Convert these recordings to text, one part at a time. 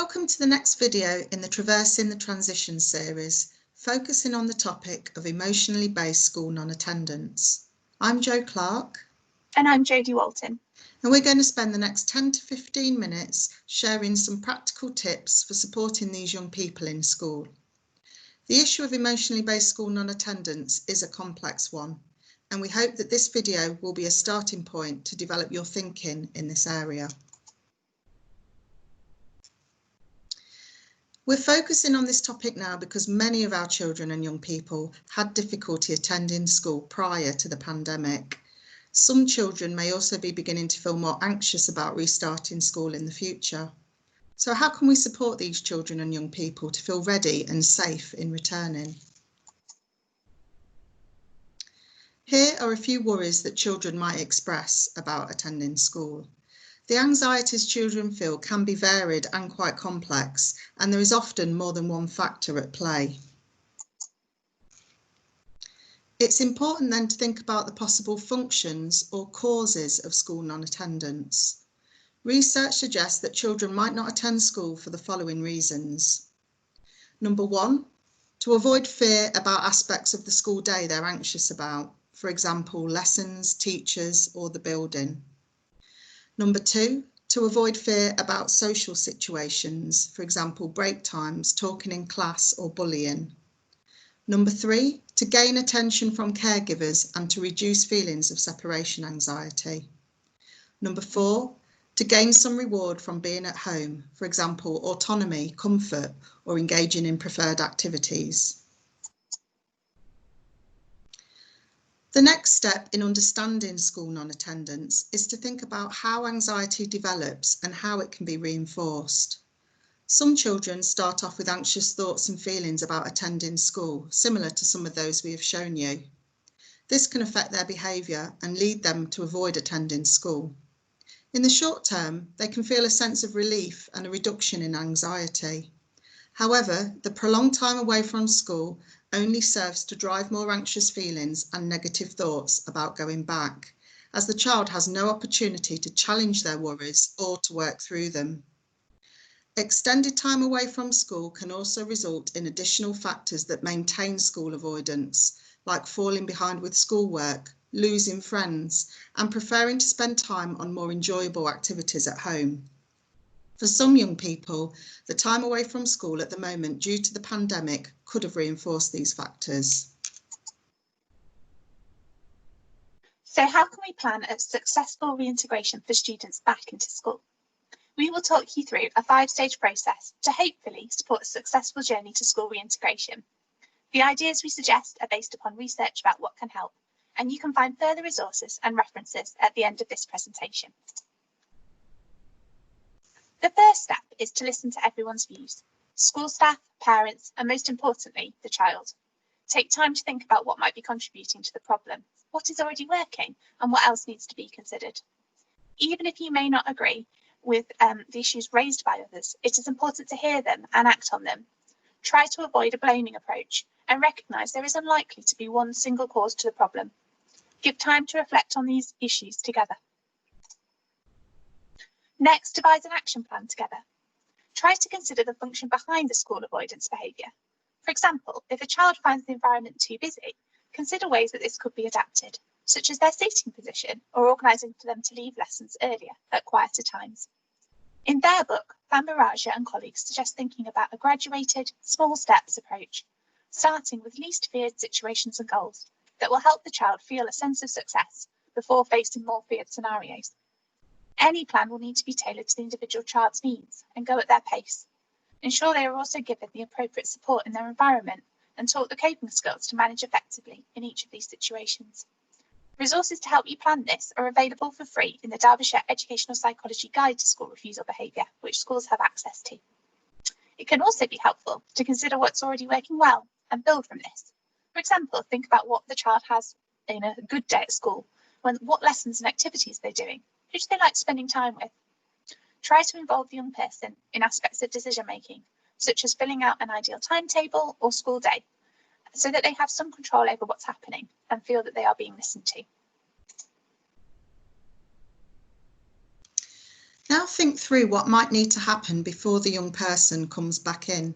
Welcome to the next video in the Traversing the Transition series, focusing on the topic of emotionally based school non-attendance. I'm Jo Clark. And I'm Jodie Walton. And we're going to spend the next 10 to 15 minutes sharing some practical tips for supporting these young people in school. The issue of emotionally based school non-attendance is a complex one, and we hope that this video will be a starting point to develop your thinking in this area. We're focusing on this topic now because many of our children and young people had difficulty attending school prior to the pandemic. Some children may also be beginning to feel more anxious about restarting school in the future. So how can we support these children and young people to feel ready and safe in returning? Here are a few worries that children might express about attending school. The anxieties children feel can be varied and quite complex, and there is often more than one factor at play. It's important then to think about the possible functions or causes of school non-attendance. Research suggests that children might not attend school for the following reasons. Number one, to avoid fear about aspects of the school day they're anxious about, for example, lessons, teachers, or the building. Number two, to avoid fear about social situations, for example, break times, talking in class, or bullying. Number three, to gain attention from caregivers and to reduce feelings of separation anxiety. Number four, to gain some reward from being at home, for example, autonomy, comfort, or engaging in preferred activities. The next step in understanding school non-attendance is to think about how anxiety develops and how it can be reinforced. Some children start off with anxious thoughts and feelings about attending school, similar to some of those we have shown you. This can affect their behaviour and lead them to avoid attending school. In the short term, they can feel a sense of relief and a reduction in anxiety. However, the prolonged time away from school only serves to drive more anxious feelings and negative thoughts about going back, as the child has no opportunity to challenge their worries or to work through them. Extended time away from school can also result in additional factors that maintain school avoidance, like falling behind with schoolwork, losing friends, and preferring to spend time on more enjoyable activities at home. For some young people, the time away from school at the moment due to the pandemic could have reinforced these factors. So how can we plan a successful reintegration for students back into school? We will talk you through a 5-stage process to hopefully support a successful journey to school reintegration. The ideas we suggest are based upon research about what can help, and you can find further resources and references at the end of this presentation. The first step is to listen to everyone's views, school staff, parents, and most importantly, the child. Take time to think about what might be contributing to the problem, what is already working, and what else needs to be considered. Even if you may not agree with the issues raised by others, it is important to hear them and act on them. Try to avoid a blaming approach and recognise there is unlikely to be one single cause to the problem. Give time to reflect on these issues together. Next, devise an action plan together. Try to consider the function behind the school avoidance behaviour. For example, if a child finds the environment too busy, consider ways that this could be adapted, such as their seating position or organising for them to leave lessons earlier at quieter times. In their book, Bambaraja and colleagues suggest thinking about a graduated, small steps approach, starting with least feared situations and goals that will help the child feel a sense of success before facing more feared scenarios. Any plan will need to be tailored to the individual child's needs and go at their pace. Ensure they are also given the appropriate support in their environment and taught the coping skills to manage effectively in each of these situations. Resources to help you plan this are available for free in the Derbyshire Educational Psychology Guide to School Refusal Behaviour, which schools have access to. It can also be helpful to consider what's already working well and build from this. For example, think about what the child has in a good day at school, what lessons and activities they're doing. Who do they like spending time with? Try to involve the young person in aspects of decision making, such as filling out an ideal timetable or school day, so that they have some control over what's happening and feel that they are being listened to. Now think through what might need to happen before the young person comes back in.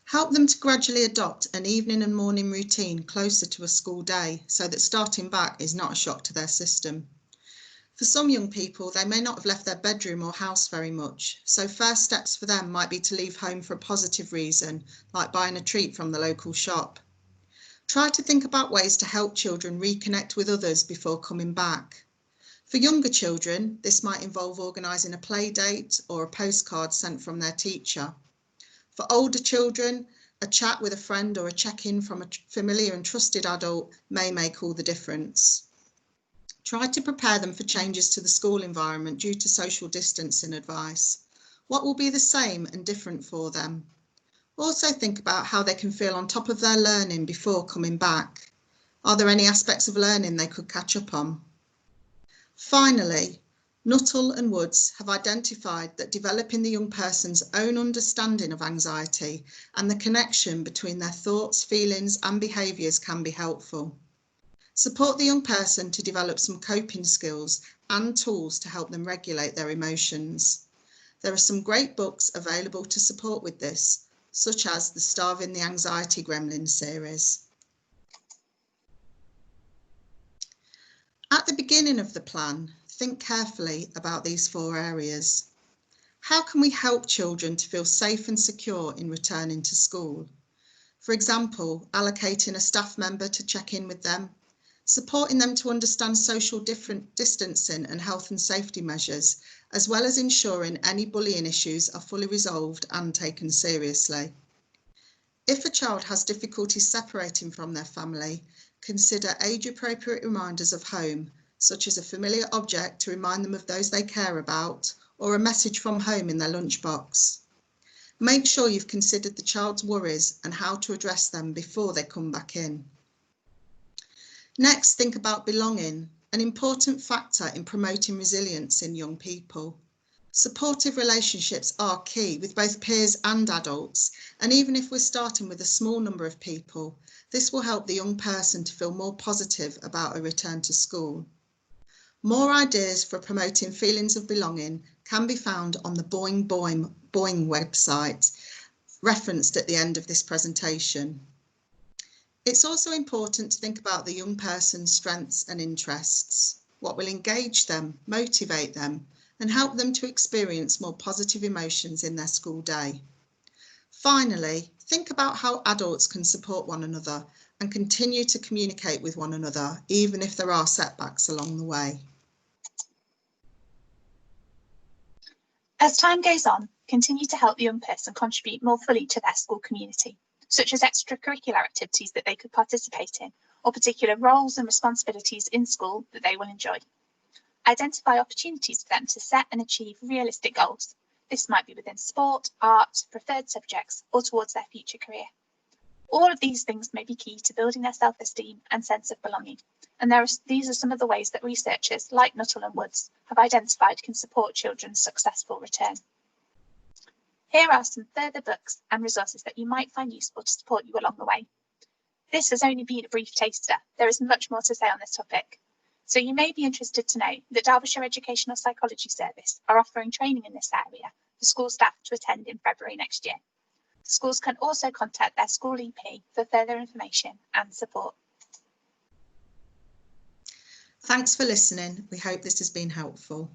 Help them to gradually adopt an evening and morning routine closer to a school day so that starting back is not a shock to their system. For some young people, they may not have left their bedroom or house very much, so first steps for them might be to leave home for a positive reason, like buying a treat from the local shop. Try to think about ways to help children reconnect with others before coming back. For younger children, this might involve organising a play date or a postcard sent from their teacher. For older children, a chat with a friend or a check-in from a familiar and trusted adult may make all the difference. Try to prepare them for changes to the school environment due to social distancing advice. What will be the same and different for them? Also think about how they can feel on top of their learning before coming back. Are there any aspects of learning they could catch up on? Finally, Nuttall and Woods have identified that developing the young person's own understanding of anxiety and the connection between their thoughts, feelings and behaviours can be helpful. Support the young person to develop some coping skills and tools to help them regulate their emotions. There are some great books available to support with this, such as the Starving the Anxiety Gremlin series. At the beginning of the plan, think carefully about these 4 areas. How can we help children to feel safe and secure in returning to school? For example, allocating a staff member to check in with them, supporting them to understand social distancing and health and safety measures, as well as ensuring any bullying issues are fully resolved and taken seriously. If a child has difficulty separating from their family, consider age-appropriate reminders of home, such as a familiar object to remind them of those they care about, or a message from home in their lunchbox. Make sure you've considered the child's worries and how to address them before they come back in. Next, think about belonging, an important factor in promoting resilience in young people. Supportive relationships are key with both peers and adults, and even if we're starting with a small number of people, this will help the young person to feel more positive about a return to school. More ideas for promoting feelings of belonging can be found on the Boing website, referenced at the end of this presentation. It's also important to think about the young person's strengths and interests, what will engage them, motivate them, and help them to experience more positive emotions in their school day. Finally, think about how adults can support one another and continue to communicate with one another, even if there are setbacks along the way. As time goes on, continue to help the young person contribute more fully to their school community, such as extracurricular activities that they could participate in, or particular roles and responsibilities in school that they will enjoy. Identify opportunities for them to set and achieve realistic goals. This might be within sport, art, preferred subjects, or towards their future career. All of these things may be key to building their self-esteem and sense of belonging, and these are some of the ways that researchers like Nuttall and Woods have identified can support children's successful return. Here are some further books and resources that you might find useful to support you along the way. This has only been a brief taster. There is much more to say on this topic. So you may be interested to know that Derbyshire Educational Psychology Service are offering training in this area for school staff to attend in February next year. Schools can also contact their school EP for further information and support. Thanks for listening. We hope this has been helpful.